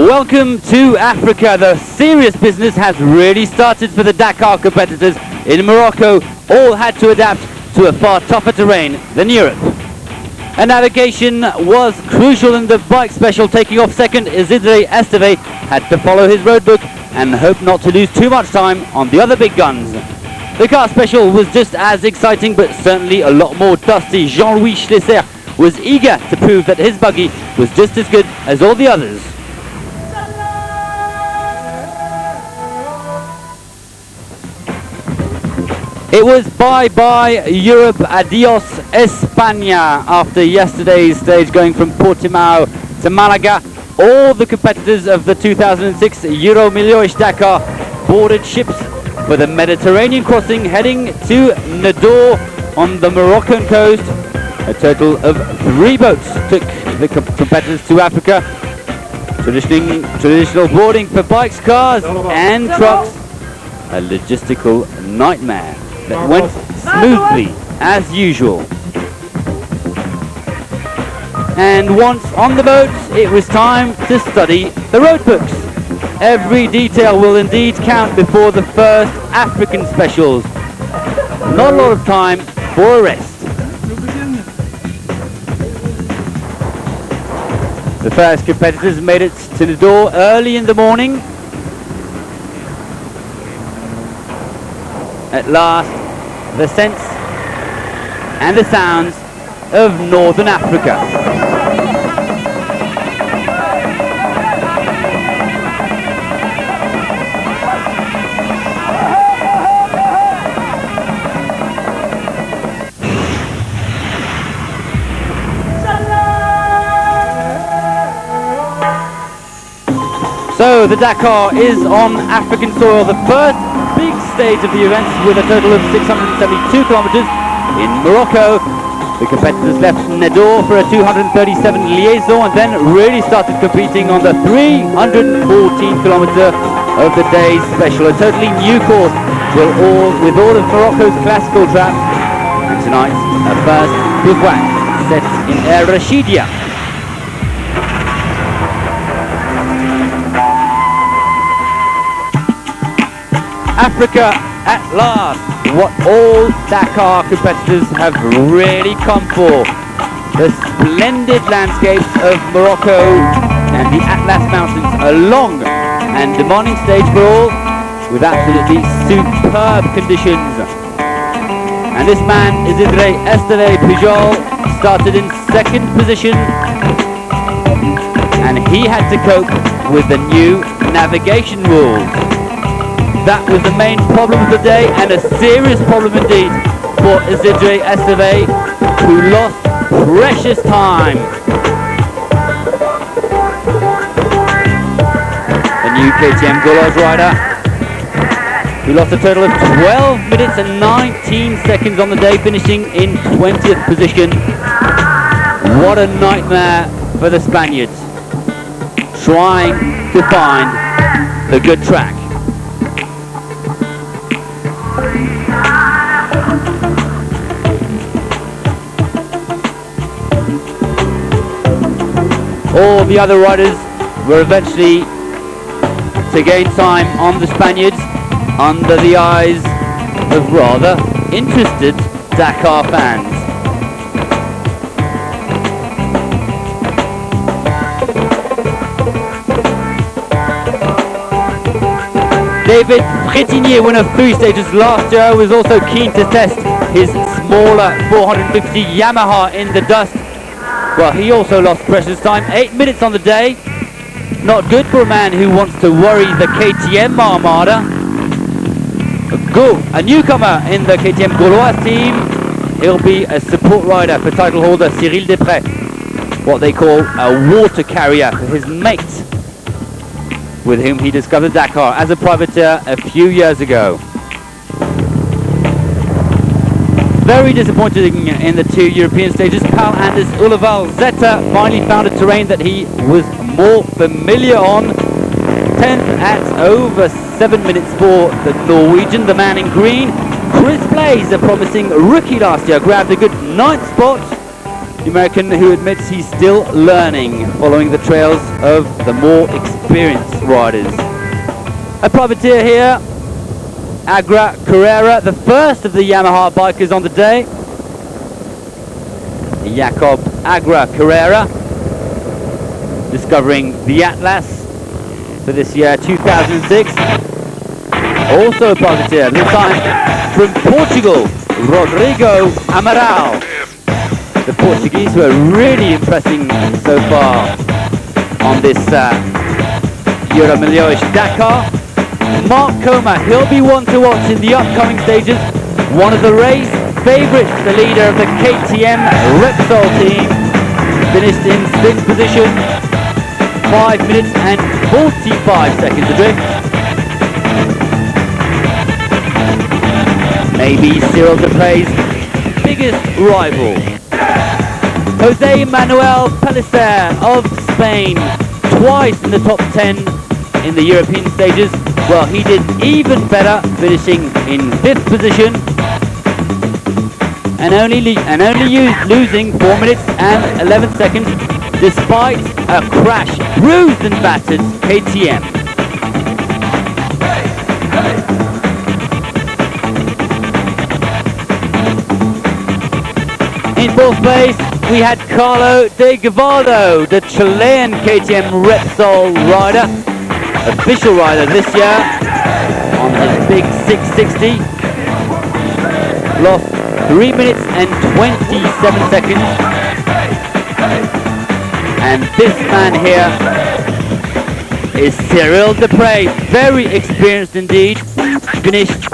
Welcome to Africa. The serious business has really started for the Dakar competitors in Morocco. All had to adapt to a far tougher terrain than Europe. And navigation was crucial in the bike special. Taking off second, Isidre Esteve had to follow his road book and hope not to lose too much time on the other big guns. The car special was just as exciting, but certainly a lot more dusty. Jean-Louis Schlesser was eager to prove that his buggy was just as good as all the others. It was bye-bye Europe, adios España after yesterday's stage going from Portimao to Malaga. All the competitors of the 2006 Euro Milhões Dakar boarded ships for the Mediterranean crossing heading to Nador on the Moroccan coast. A total of 3 boats took the competitors to Africa. Traditional boarding for bikes, cars and trucks. A logistical nightmare that went smoothly as usual. And once on the boat, it was time to study the road books. Every detail will indeed count before the first African specials. Not a lot of time for a rest. The first competitors made it to the door early in the morning. At last, the scents and the sounds of Northern Africa. So the Dakar is on African soil, the first big stage of the event with a total of 672 kilometers in Morocco. The competitors left Nador for a 237 liaison and then really started competing on the 314 kilometer of the day's special. A totally new course with all of Morocco's classical tracks. And tonight, a first bivouac set in El Rashidia. Africa at last, what all Dakar competitors have really come for. The splendid landscapes of Morocco and the Atlas Mountains, a long and demanding stage for all with absolutely superb conditions. And this man, Isidre Esteve Pujol, started in second position and he had to cope with the new navigation rules. That was the main problem of the day, and a serious problem indeed for Isidre Esteve, who lost precious time. The new KTM Gauloise rider, who lost a total of 12 minutes and 19 seconds on the day, finishing in 20th position. What a nightmare for the Spaniards, trying to find the good track. All the other riders were eventually to gain time on the Spaniards under the eyes of rather interested Dakar fans. David Frétinier, winner of 3 stages last year, was also keen to test his smaller 450 Yamaha in the dust. Well, he also lost precious time, 8 minutes on the day. Not good for a man who wants to worry the KTM Armada. A newcomer in the KTM Gauloise team. He'll be a support rider for title holder Cyril Desprez, what they call a water carrier for his mate, with whom he discovered Dakar as a privateer a few years ago. Very disappointing in the 2 European stages. Paul Anders Uleval Zeta finally found a terrain that he was more familiar on. 10th at over 7 minutes for the Norwegian, the man in green. Chris Blaze, a promising rookie last year, grabbed a good 9th spot The American who admits he's still learning, following the trails of the more experienced riders. A privateer here, Agra Carrera, the first of the Yamaha bikers on the day. Jakob Agra Carrera, discovering the Atlas for this year, 2006. Also a privateer, this time from Portugal, Rodrigo Amaral. The Portuguese who are really impressing so far on this Euromilhões Dakar. Mark Coma, he'll be one to watch in the upcoming stages. One of the race favourites, the leader of the KTM Repsol team, finished in 6th position, 5 minutes and 45 seconds adrift. Maybe Cyril Depray's biggest rival. Jose Manuel Pellicer of Spain, twice in the top 10 in the European stages. Well, he did even better, finishing in 5th position and only losing 4 minutes and 11 seconds despite a crash, bruised and battered KTM. In 4th place, we had Carlo De Gavaldo, the Chilean KTM Repsol rider, official rider this year on his big 660. Lost 3 minutes and 27 seconds. And this man here is Cyril Depray, very experienced indeed. Finished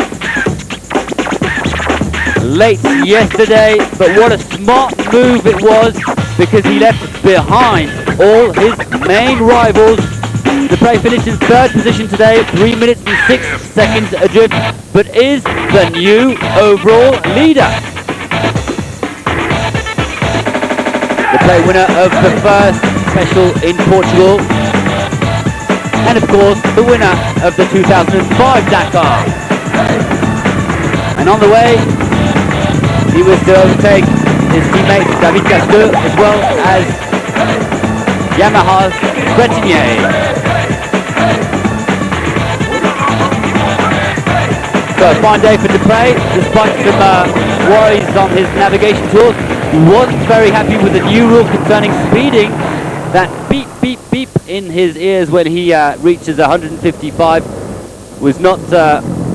late yesterday, but what a smart move it was, because he left behind all his main rivals. Depray finished in 3rd position today, 3 minutes and 6 seconds adrift, but is the new overall leader. Depray winner of the first special in Portugal, and of course the winner of the 2005 Dakar. And on the way, he was to overtake his teammate David Casteux, as well as Yamaha's Bretigny. So a fine day for Depray, despite some worries on his navigation tools. He wasn't very happy with the new rule concerning speeding. That beep, beep, beep in his ears when he reaches 155 was not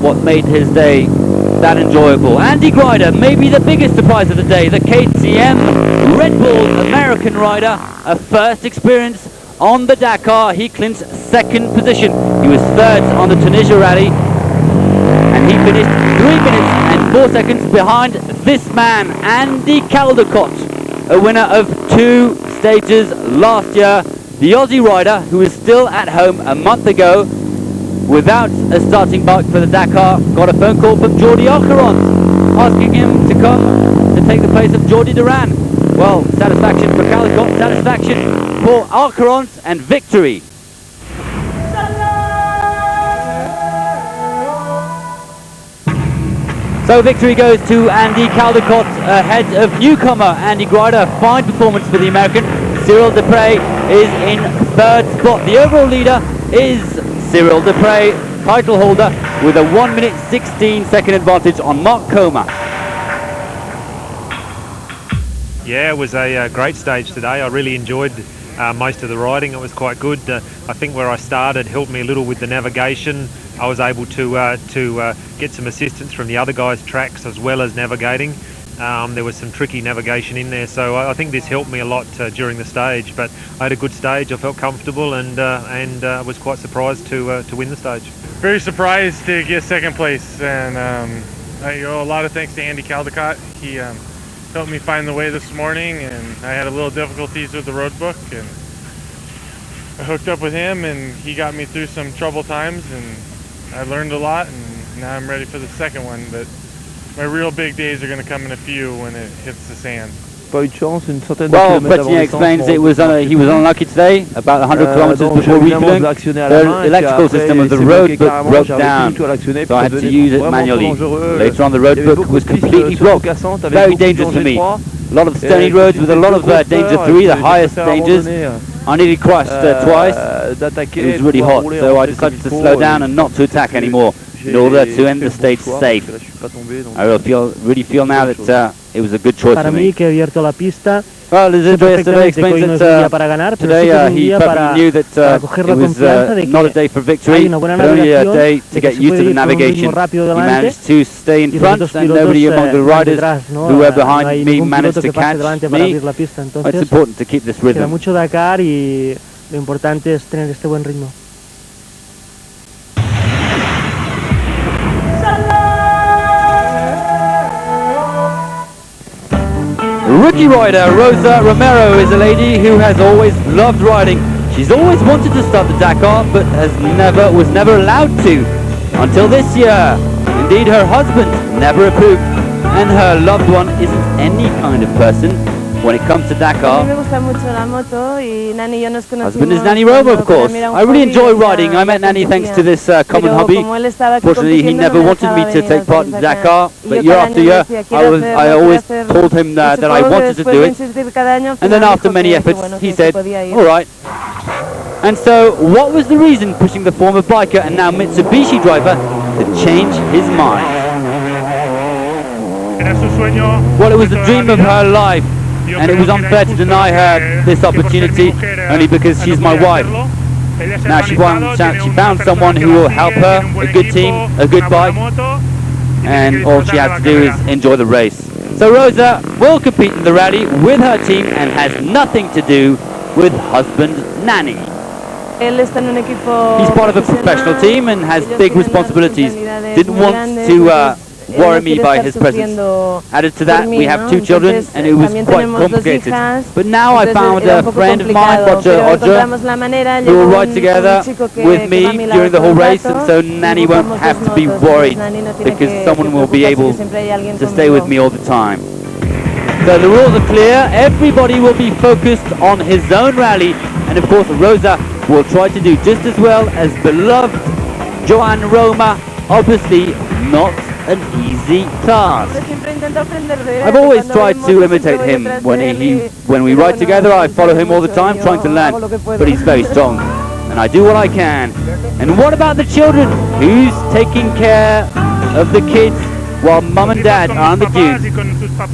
what made his day that enjoyable. Andy Grider, maybe the biggest surprise of the day, the KTM Red Bull American rider, a first experience on the Dakar. He clinched 2nd position. He was 3rd on the Tunisia rally, and he finished 3 minutes and 4 seconds behind this man, Andy Caldecott, a winner of 2 stages last year. The Aussie rider, who was still at home a month ago without a starting bike for the Dakar, got a phone call from Jordi Alcaron asking him to come to take the place of Jordi Duran. Well, satisfaction for Caldecott, satisfaction for Alcaron, and victory. So victory goes to Andy Caldecott ahead of newcomer Andy Grider. Fine performance for the American. Cyril Depray is in 3rd spot. The overall leader is Cyril Depray, title holder, with a 1 minute 16 second advantage on Mark Coma. Yeah, it was a great stage today. I really enjoyed most of the riding. It was quite good. I think where I started helped me a little with the navigation. I was able to get some assistance from the other guys' tracks as well as navigating. There was some tricky navigation in there, so I think this helped me a lot during the stage. But I had a good stage. I felt comfortable, and was quite surprised to win the stage. Very surprised to get 2nd place, and I owe a lot of thanks to Andy Caldecott. He helped me find the way this morning, and I had a little difficulties with the road book, and I hooked up with him, and he got me through some trouble times, and I learned a lot, and now I'm ready for the 2nd one. But my real big days are going to come in a few when it hits the sand. Well, Bretigny explains he was unlucky today, about 100 kilometers before refueling. The electrical system of the road book broke down, so I had to use it manually. Later on, the road book was completely blocked. Very dangerous for me. A lot of stony roads with a lot of danger 3, the highest dangers. I nearly crashed twice. It was really hot, so I decided to slow down and not to attack anymore in order to end the stage safe. I really feel now that it was a good choice for me. Well, as Andreas today explains that today he perfectly knew that it was not a day for victory, but only a day to get used to the navigation. He managed to stay in front and nobody among the riders who were behind me managed to catch me. It's important to keep this rhythm. Mucho Dakar y lo importante es tener este buen ritmo. Rookie rider Rosa Romero is a lady who has always loved riding. She's always wanted to start the Dakar, but was never allowed to until this year. Indeed, her husband never approved, and her loved one isn't any kind of person when it comes to Dakar. Husband is Nani Roma, of course. I really enjoy riding. I met Nani thanks to this common hobby. Fortunately, he never wanted me to take part in Dakar, but year after year, I always told him that I wanted to do it. And then after many efforts, he said, all right. And so, what was the reason pushing the former biker and now Mitsubishi driver to change his mind? Well, it was the dream of her life. And it was unfair to deny her this opportunity only because she's my wife. Now she found someone who will help her, a good team, a good bike, and all she has to do is enjoy the race. So Rosa will compete in the rally with her team and has nothing to do with husband Nani. He's part of a professional team and has big responsibilities. Didn't want to worry me by his presence. Added to that, we have 2 children and it was quite complicated. But now I found a friend of mine, Roger, who will ride together with me during the whole race, and so Nani won't have to be worried because someone will be able to stay with me all the time. So the rules are clear, everybody will be focused on his own rally, and of course Rosa will try to do just as well as beloved Joan Roma. Obviously not an easy task. I've always tried to imitate him. When we ride together, I follow him all the time, trying to learn, but he's very strong, and I do what I can. And what about the children? Who's taking care of the kids while mum and dad are on the dunes?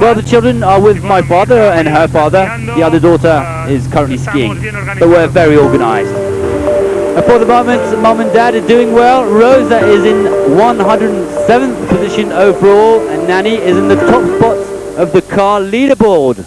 Well, the children are with my father and her father. The other daughter is currently skiing, but we're very organized. For the moment, mum and dad are doing well. Rosa is in 107th position overall, and Nani is in the top spot of the car leaderboard.